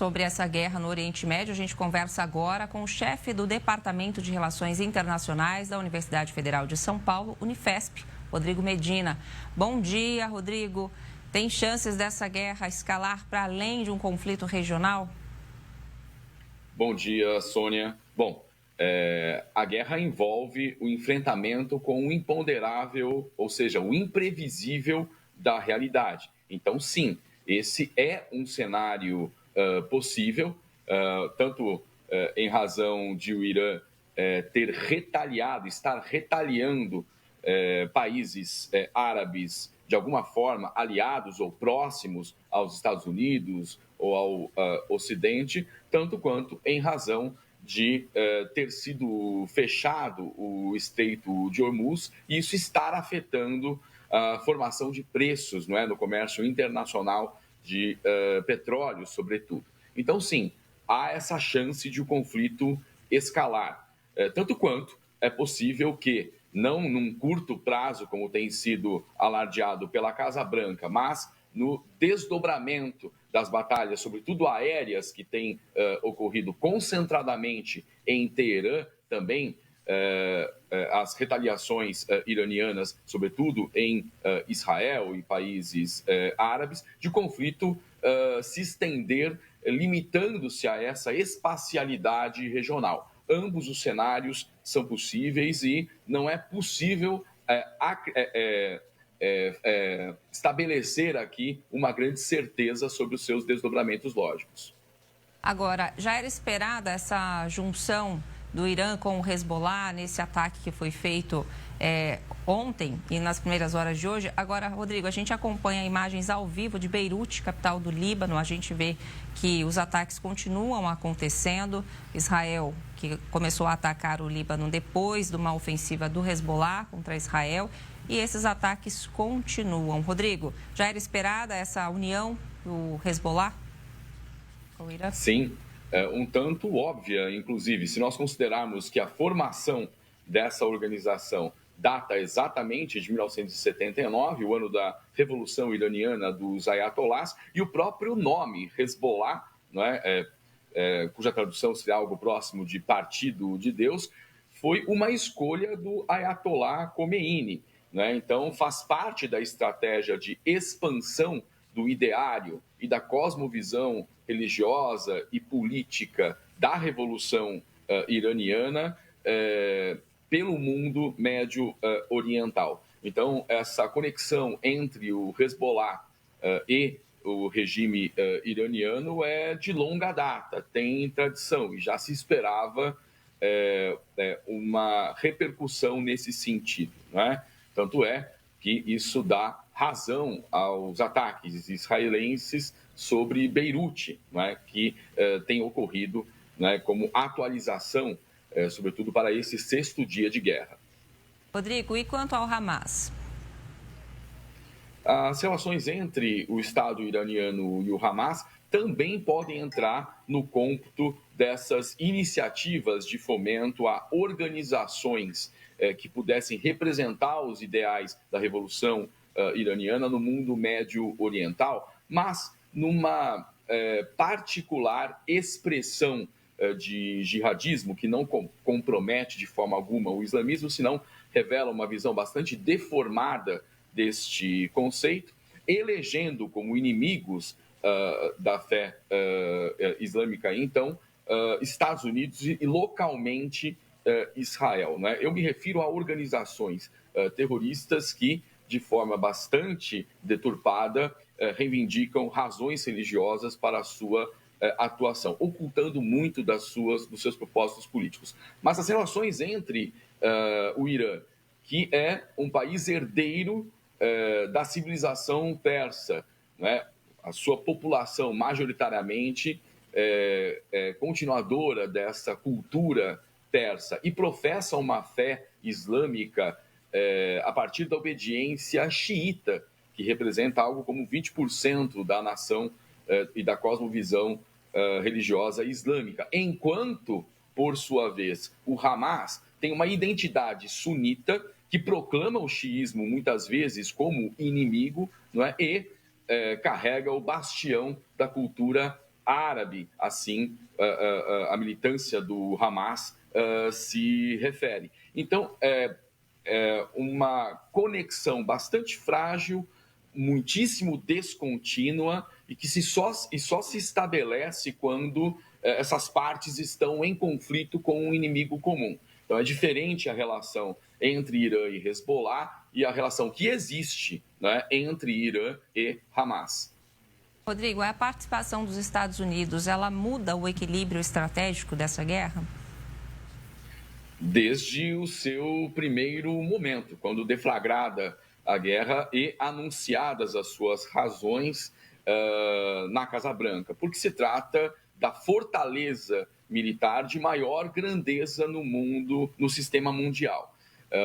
Sobre essa guerra no Oriente Médio, a gente conversa agora com o chefe do Departamento de Relações Internacionais da Universidade Federal de São Paulo, Unifesp, Rodrigo Medina. Bom dia, Rodrigo. Tem chances dessa guerra escalar para além de um conflito regional? Bom dia, Sônia. Bom, a guerra envolve o enfrentamento com o imponderável, ou seja, o imprevisível da realidade. Então, sim, esse é um cenário possível, tanto em razão de o Irã ter retaliado, estar retaliando países árabes de alguma forma aliados ou próximos aos Estados Unidos ou ao Ocidente, tanto quanto em razão de ter sido fechado o Estreito de Hormuz e isso estar afetando a formação de preços, não é, no comércio internacional de petróleo, sobretudo. Então, sim, há essa chance de o conflito escalar, tanto quanto é possível que, não num curto prazo, como tem sido alardeado pela Casa Branca, mas no desdobramento das batalhas, sobretudo aéreas, que têm ocorrido concentradamente em Teherã, também as retaliações iranianas, sobretudo em Israel e países árabes, de conflito se estender, limitando-se a essa espacialidade regional. Ambos os cenários são possíveis e não é possível estabelecer aqui uma grande certeza sobre os seus desdobramentos lógicos. Agora, já era esperada essa junção do Irã com o Hezbollah nesse ataque que foi feito ontem e nas primeiras horas de hoje. Agora, Rodrigo, a gente acompanha imagens ao vivo de Beirute, capital do Líbano. A gente vê que os ataques continuam acontecendo. Israel, que começou a atacar o Líbano depois de uma ofensiva do Hezbollah contra Israel. E esses ataques continuam. Rodrigo, já era esperada essa união do Hezbollah com o Irã? Sim, um tanto óbvia, inclusive, se nós considerarmos que a formação dessa organização data exatamente de 1979, o ano da Revolução Iraniana dos Ayatollahs, e o próprio nome, Hezbollah, não é? Cuja tradução seria algo próximo de Partido de Deus, foi uma escolha do Ayatollah Khomeini. Né? Então, faz parte da estratégia de expansão do ideário e da cosmovisão religiosa e política da Revolução iraniana pelo mundo médio oriental. Então, essa conexão entre o Hezbollah e o regime iraniano é de longa data, tem tradição e já se esperava uma repercussão nesse sentido, não é? Tanto é que isso dá razão aos ataques israelenses sobre Beirute, não é? Que tem ocorrido, não é? Como atualização, sobretudo para esse 6º dia de guerra. Rodrigo, e quanto ao Hamas? As relações entre o Estado iraniano e o Hamas também podem entrar no cômputo dessas iniciativas de fomento a organizações que pudessem representar os ideais da Revolução iraniana no mundo médio oriental, mas numa particular expressão de jihadismo que não compromete de forma alguma o islamismo, senão revela uma visão bastante deformada deste conceito, elegendo como inimigos da fé islâmica, então, Estados Unidos e localmente Israel. Né? Eu me refiro a organizações terroristas que, de forma bastante deturpada, reivindicam razões religiosas para a sua atuação, ocultando muito dos seus propósitos políticos. Mas as relações entre o Irã, que é um país herdeiro da civilização persa, né? A sua população majoritariamente continuadora dessa cultura persa e professa uma fé islâmica a partir da obediência xiita, que representa algo como 20% da nação e da cosmovisão religiosa islâmica, enquanto, por sua vez, o Hamas tem uma identidade sunita que proclama o xiismo muitas vezes como inimigo, não é? E carrega o bastião da cultura árabe, assim a militância do Hamas se refere. Então, uma conexão bastante frágil, muitíssimo descontínua e que só se estabelece quando essas partes estão em conflito com um inimigo comum. Então, é diferente a relação entre Irã e Hezbollah e a relação que existe, né, entre Irã e Hamas. Rodrigo, a participação dos Estados Unidos, ela muda o equilíbrio estratégico dessa guerra? Desde o seu primeiro momento, quando deflagrada a guerra e anunciadas as suas razões na Casa Branca, porque se trata da fortaleza militar de maior grandeza no mundo, no sistema mundial.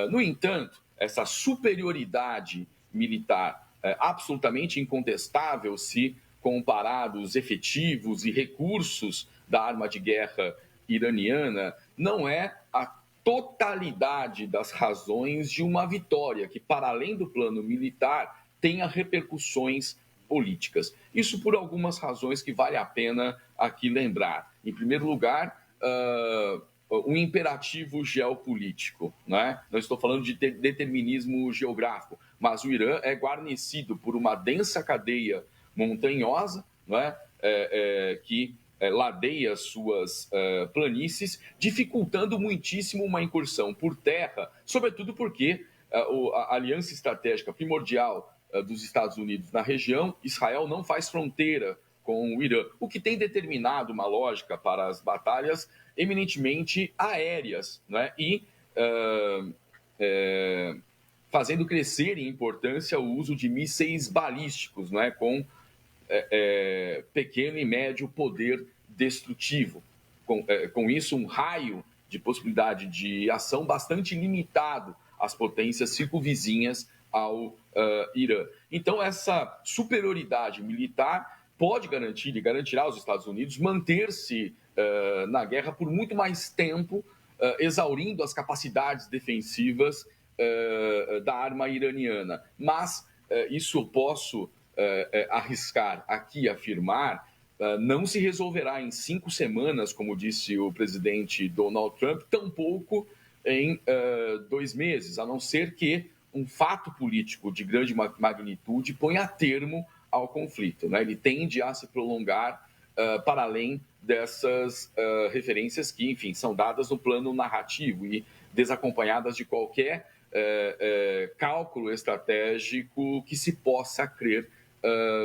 No entanto, essa superioridade militar absolutamente incontestável se comparados efetivos e recursos da arma de guerra iraniana, não é a totalidade das razões de uma vitória que, para além do plano militar, tenha repercussões políticas. Isso por algumas razões que vale a pena aqui lembrar. Em primeiro lugar, um imperativo geopolítico, né? Não estou falando de determinismo geográfico, mas o Irã é guarnecido por uma densa cadeia montanhosa, né? Que ladeia suas planícies, dificultando muitíssimo uma incursão por terra, sobretudo porque a aliança estratégica primordial dos Estados Unidos na região, Israel não faz fronteira com o Irã, o que tem determinado uma lógica para as batalhas eminentemente aéreas, né? E fazendo crescer em importância o uso de mísseis balísticos, né? Com pequeno e médio poder destrutivo. Com isso, um raio de possibilidade de ação bastante limitado às potências circunvizinhas ao Irã. Então, essa superioridade militar pode garantir e garantirá aos Estados Unidos manter-se na guerra por muito mais tempo, exaurindo as capacidades defensivas da arma iraniana. Mas isso eu posso arriscar aqui, afirmar, não se resolverá em 5 semanas, como disse o presidente Donald Trump, tampouco em 2 meses, a não ser que um fato político de grande magnitude ponha termo ao conflito, né? Ele tende a se prolongar para além dessas referências que, enfim, são dadas no plano narrativo e desacompanhadas de qualquer cálculo estratégico que se possa crer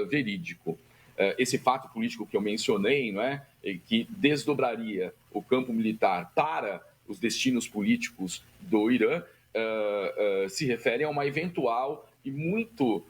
verídico. Esse fato político que eu mencionei, não é, que desdobraria o campo militar para os destinos políticos do Irã, se refere a uma eventual e muito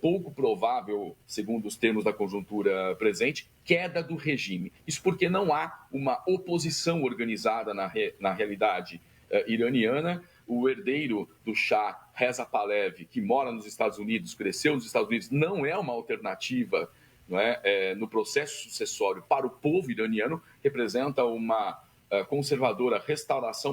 pouco provável, segundo os termos da conjuntura presente, queda do regime. Isso porque não há uma oposição organizada na realidade iraniana. O herdeiro do Shah, Reza Pahlavi, que mora nos Estados Unidos, cresceu nos Estados Unidos, não é uma alternativa, não é, no processo sucessório para o povo iraniano, representa uma conservadora restauração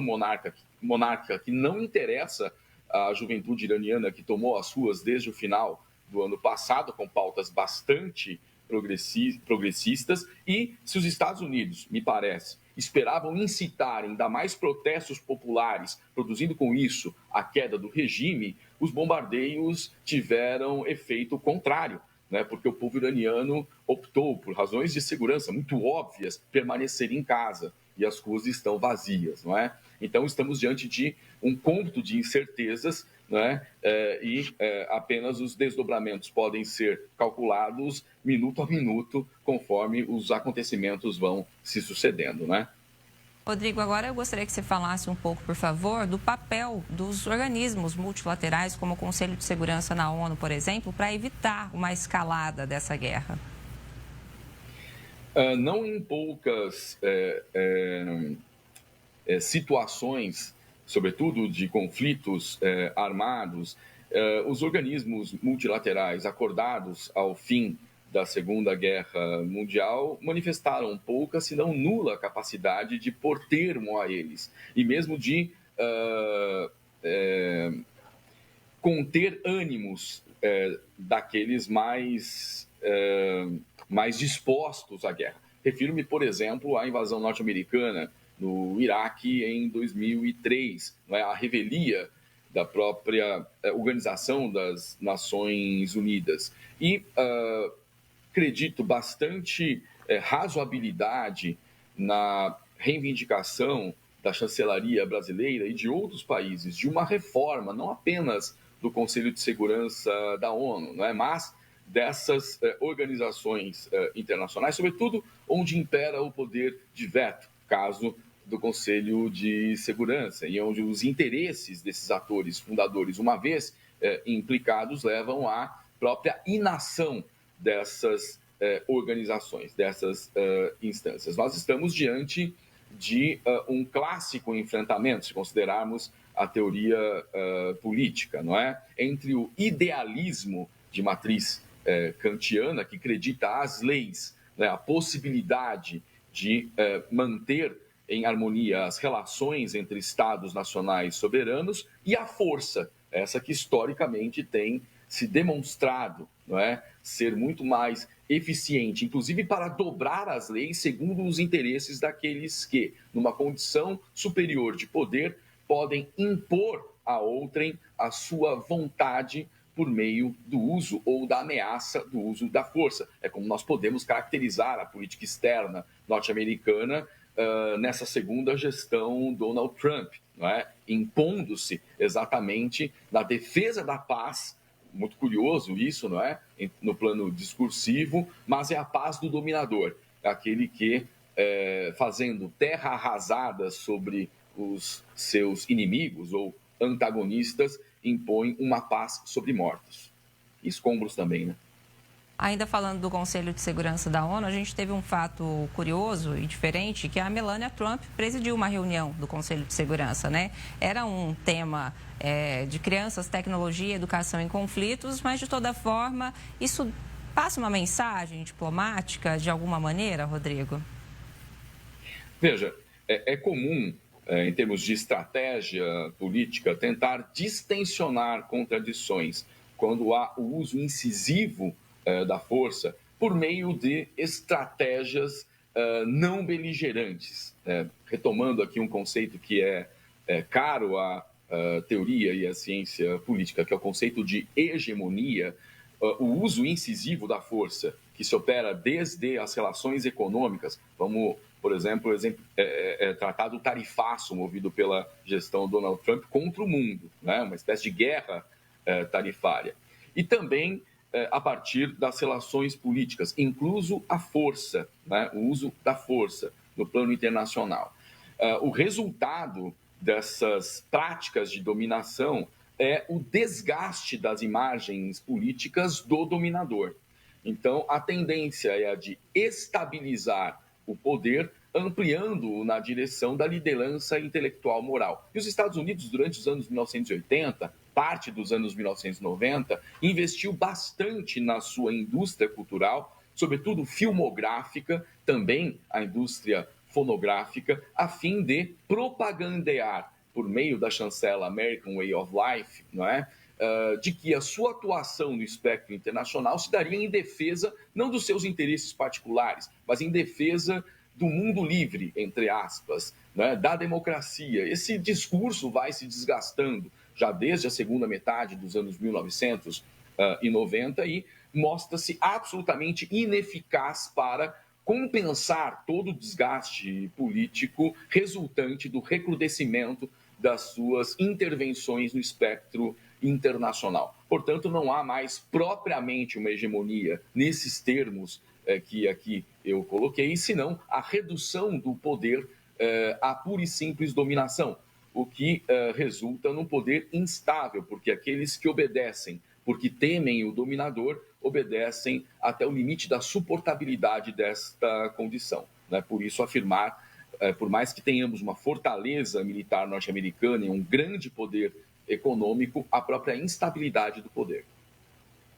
monárquica que não interessa à juventude iraniana, que tomou as ruas desde o final do ano passado, com pautas bastante progressistas, e se os Estados Unidos, me parece, esperavam incitar ainda mais protestos populares, produzindo com isso a queda do regime, os bombardeios tiveram efeito contrário, né? Porque o povo iraniano optou, por razões de segurança muito óbvias, permanecer em casa e as ruas estão vazias, não é? Então, estamos diante de um cômputo de incertezas, né? Apenas os desdobramentos podem ser calculados minuto a minuto, conforme os acontecimentos vão se sucedendo, né? Rodrigo, agora eu gostaria que você falasse um pouco, por favor, do papel dos organismos multilaterais, como o Conselho de Segurança na ONU, por exemplo, para evitar uma escalada dessa guerra. Não em poucas situações, sobretudo de conflitos armados, os organismos multilaterais acordados ao fim da Segunda Guerra Mundial manifestaram pouca, se não nula capacidade de pôr termo a eles e mesmo de conter ânimos daqueles mais dispostos à guerra. Refiro-me, por exemplo, à invasão norte-americana no Iraque em 2003, não é? A revelia da própria Organização das Nações Unidas. E acredito bastante razoabilidade na reivindicação da chancelaria brasileira e de outros países de uma reforma, não apenas do Conselho de Segurança da ONU, não é? Mas dessas organizações internacionais, sobretudo onde impera o poder de veto, caso do Conselho de Segurança, e onde os interesses desses atores fundadores, uma vez implicados, levam à própria inação dessas organizações, dessas instâncias. Nós estamos diante de um clássico enfrentamento, se considerarmos a teoria política, não é? Entre o idealismo de matriz kantiana, que acredita às leis, né, a possibilidade de manter em harmonia as relações entre Estados nacionais soberanos, e a força, essa que historicamente tem se demonstrado, não é, ser muito mais eficiente, inclusive para dobrar as leis segundo os interesses daqueles que, numa condição superior de poder, podem impor a outrem a sua vontade por meio do uso ou da ameaça do uso da força. É como nós podemos caracterizar a política externa norte-americana nessa segunda gestão Donald Trump, não é? Impondo-se exatamente na defesa da paz. Muito curioso isso, não é? No plano discursivo, mas é a paz do dominador, aquele que, fazendo terra arrasada sobre os seus inimigos ou antagonistas, impõe uma paz sobre mortos. Escombros também, né? Ainda falando do Conselho de Segurança da ONU, a gente teve um fato curioso e diferente, que a Melania Trump presidiu uma reunião do Conselho de Segurança, né? Era um tema de crianças, tecnologia, educação em conflitos, mas de toda forma, isso passa uma mensagem diplomática de alguma maneira, Rodrigo? Veja, é comum, em termos de estratégia política, tentar distensionar contradições quando há o uso incisivo da força por meio de estratégias não beligerantes. Retomando aqui um conceito que é caro à teoria e à ciência política, que é o conceito de hegemonia, o uso incisivo da força, que se opera desde as relações econômicas, vamos, por exemplo, tratar do tarifaço movido pela gestão Donald Trump contra o mundo, né? Uma espécie de guerra tarifária. E também a partir das relações políticas, incluso a força, né? O uso da força no plano internacional. O resultado dessas práticas de dominação é o desgaste das imagens políticas do dominador. Então, a tendência é a de estabilizar o poder, ampliando-o na direção da liderança intelectual moral. E os Estados Unidos, durante os anos 1980, parte dos anos 1990, investiu bastante na sua indústria cultural, sobretudo filmográfica, também a indústria fonográfica, a fim de propagandear, por meio da chancela American Way of Life, não é? De que a sua atuação no espectro internacional se daria em defesa não dos seus interesses particulares, mas em defesa do mundo livre, entre aspas, né? Da democracia. Esse discurso vai se desgastando já desde a segunda metade dos anos 1990 e mostra-se absolutamente ineficaz para compensar todo o desgaste político resultante do recrudescimento das suas intervenções no espectro internacional. Portanto, não há mais propriamente uma hegemonia nesses termos que aqui eu coloquei, senão a redução do poder à pura e simples dominação, o que resulta num poder instável, porque aqueles que obedecem porque temem o dominador, obedecem até o limite da suportabilidade desta condição. Né? Por isso, afirmar, por mais que tenhamos uma fortaleza militar norte-americana e um grande poder econômico, a própria instabilidade do poder.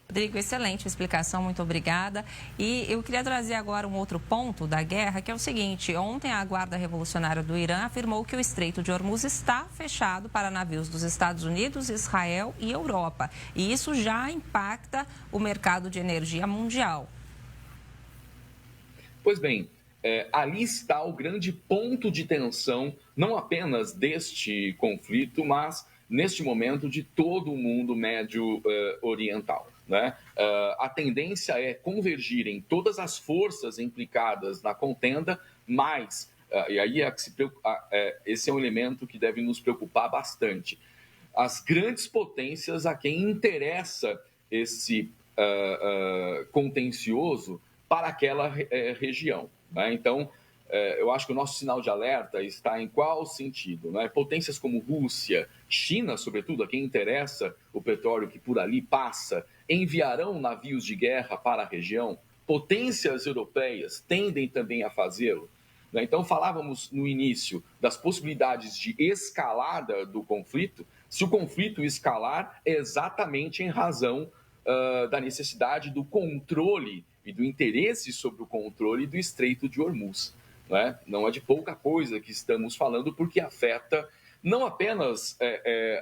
Rodrigo, excelente explicação, muito obrigada. E eu queria trazer agora um outro ponto da guerra, que é o seguinte: ontem a Guarda Revolucionária do Irã afirmou que o Estreito de Hormuz está fechado para navios dos Estados Unidos, Israel e Europa. E isso já impacta o mercado de energia mundial. Pois bem, ali está o grande ponto de tensão, não apenas deste conflito, mas neste momento de todo o mundo médio oriental. Né? A tendência é convergirem todas as forças implicadas na contenda, mas, e aí esse é um elemento que deve nos preocupar bastante, as grandes potências a quem interessa esse contencioso para aquela região. Né? Então, eu acho que o nosso sinal de alerta está em qual sentido? Né? Potências como Rússia, China, sobretudo, a quem interessa o petróleo que por ali passa, enviarão navios de guerra para a região. Potências europeias tendem também a fazê-lo. Né? Então, falávamos no início das possibilidades de escalada do conflito. Se o conflito escalar, é exatamente em razão da necessidade do controle e do interesse sobre o controle do Estreito de Hormuz. Né? Não é de pouca coisa que estamos falando, porque afeta não apenas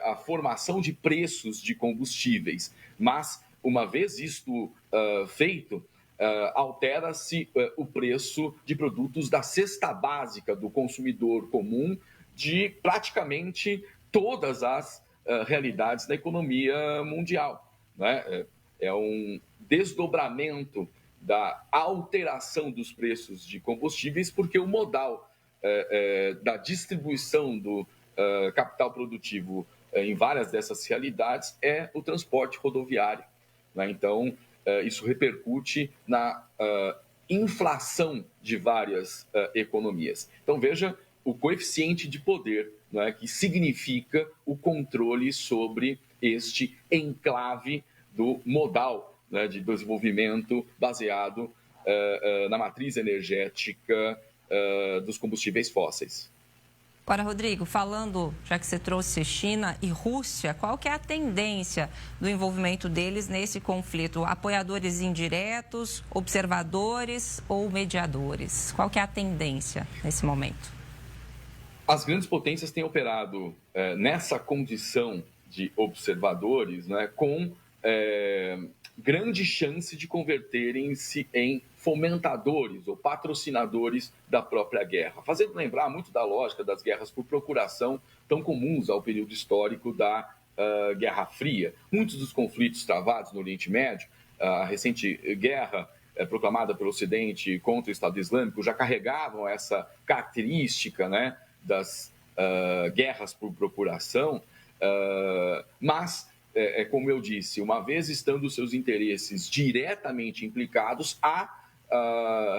a formação de preços de combustíveis, mas, uma vez isto feito, altera-se o preço de produtos da cesta básica do consumidor comum de praticamente todas as realidades da economia mundial. Né? É um desdobramento da alteração dos preços de combustíveis, porque o modal da distribuição do capital produtivo em várias dessas realidades é o transporte rodoviário. Né? Então, isso repercute na inflação de várias economias. Então, veja o coeficiente de poder, né, que significa o controle sobre este enclave do modal, né, de desenvolvimento baseado na matriz energética dos combustíveis fósseis. Agora, Rodrigo, falando, já que você trouxe China e Rússia, qual que é a tendência do envolvimento deles nesse conflito? Apoiadores indiretos, observadores ou mediadores? Qual que é a tendência nesse momento? As grandes potências têm operado nessa condição de observadores, né, com grande chance de converterem-se em fomentadores ou patrocinadores da própria guerra, fazendo lembrar muito da lógica das guerras por procuração tão comuns ao período histórico da Guerra Fria. Muitos dos conflitos travados no Oriente Médio, a recente guerra proclamada pelo Ocidente contra o Estado Islâmico, já carregavam essa característica, né, das guerras por procuração, mas como eu disse, uma vez estando os seus interesses diretamente implicados, há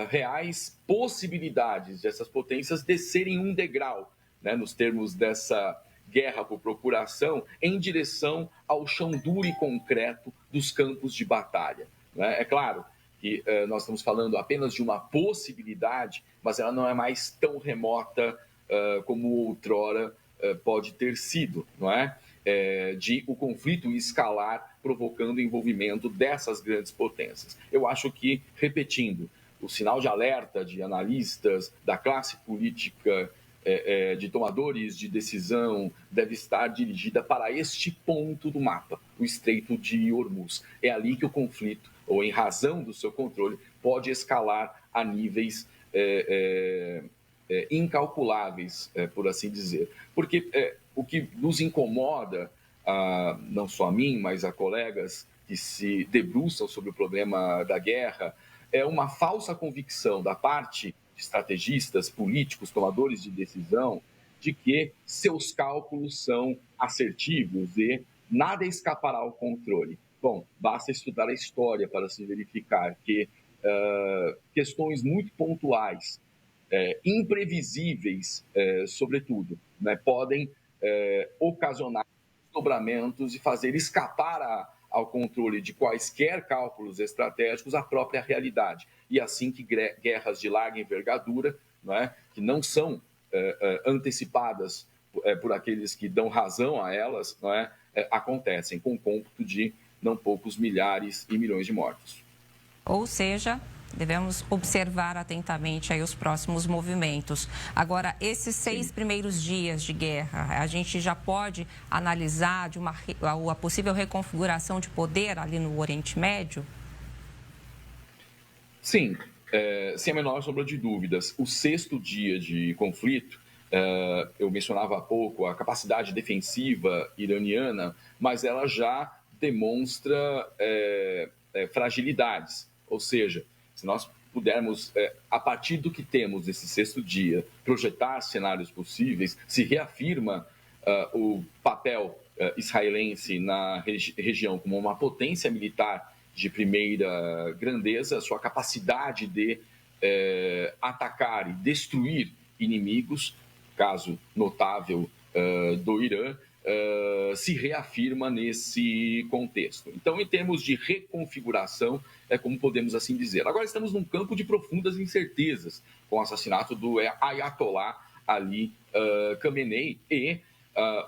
reais possibilidades dessas potências descerem um degrau, né, nos termos dessa guerra por procuração, em direção ao chão duro e concreto dos campos de batalha. Né? É claro que nós estamos falando apenas de uma possibilidade, mas ela não é mais tão remota como outrora pode ter sido, não é? De o conflito escalar, provocando o envolvimento dessas grandes potências. Eu acho que, repetindo, o sinal de alerta de analistas, da classe política, de tomadores de decisão, deve estar dirigida para este ponto do mapa, o Estreito de Hormuz. É ali que o conflito, ou em razão do seu controle, pode escalar a níveis incalculáveis, por assim dizer. Porque o que nos incomoda, não só a mim, mas a colegas que se debruçam sobre o problema da guerra, é uma falsa convicção da parte de estrategistas, políticos, tomadores de decisão, de que seus cálculos são assertivos e nada escapará ao controle. Bom, basta estudar a história para se verificar que questões muito pontuais, imprevisíveis, sobretudo, né, podem ocasionar desdobramentos e fazer escapar ao controle de quaisquer cálculos estratégicos a própria realidade. E assim que guerras de larga envergadura, né, que não são antecipadas por aqueles que dão razão a elas, né, acontecem com cômputo de não poucos milhares e milhões de mortos. Ou seja, devemos observar atentamente aí os próximos movimentos. Agora, esses 6 primeiros dias de guerra, a gente já pode analisar a possível reconfiguração de poder ali no Oriente Médio? Sim, sem a menor sombra de dúvidas, o 6º dia de conflito, eu mencionava há pouco a capacidade defensiva iraniana, mas ela já demonstra fragilidades. Ou seja, se nós pudermos, a partir do que temos nesse 6º dia, projetar cenários possíveis, se reafirma o papel israelense na região como uma potência militar de primeira grandeza, sua capacidade de atacar e destruir inimigos, caso notável do Irã, se reafirma nesse contexto. Então, em termos de reconfiguração, é como podemos assim dizer. Agora estamos num campo de profundas incertezas, com o assassinato do Ayatollah Ali Khamenei e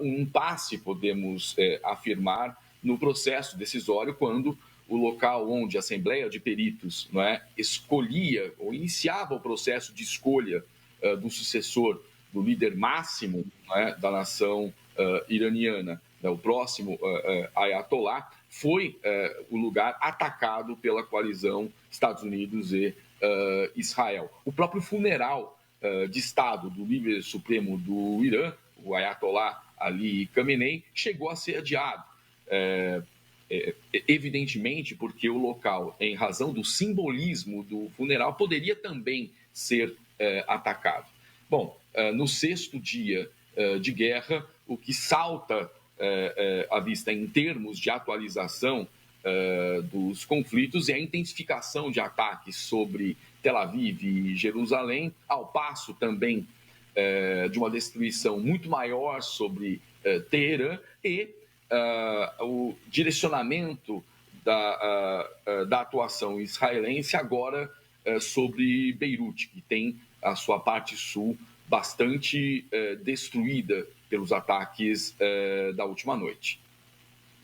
um impasse, podemos afirmar, no processo decisório, quando o local onde a Assembleia de Peritos escolhia ou iniciava o processo de escolha do sucessor do líder máximo da nação iraniana, o próximo Ayatollah, foi o lugar atacado pela coalizão Estados Unidos e Israel. O próprio funeral de Estado do líder supremo do Irã, o Ayatollah Ali Khamenei, chegou a ser adiado. Evidentemente, porque o local, em razão do simbolismo do funeral, poderia também ser atacado. Bom, no 6º dia de guerra, o que salta à vista em termos de atualização dos conflitos é a intensificação de ataques sobre Tel Aviv e Jerusalém, ao passo também de uma destruição muito maior sobre Teherã e o direcionamento da atuação israelense agora sobre Beirute, que tem a sua parte sul bastante destruída pelos ataques da última noite.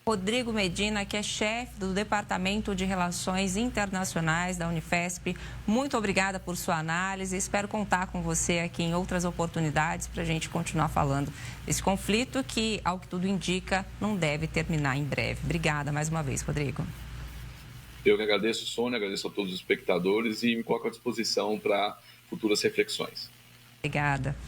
Rodrigo Medina, que é chefe do Departamento de Relações Internacionais da Unifesp, muito obrigada por sua análise. Espero contar com você aqui em outras oportunidades para a gente continuar falando desse conflito que, ao que tudo indica, não deve terminar em breve. Obrigada mais uma vez, Rodrigo. Eu que agradeço, Sônia, agradeço a todos os espectadores e me coloco à disposição para futuras reflexões. Obrigada.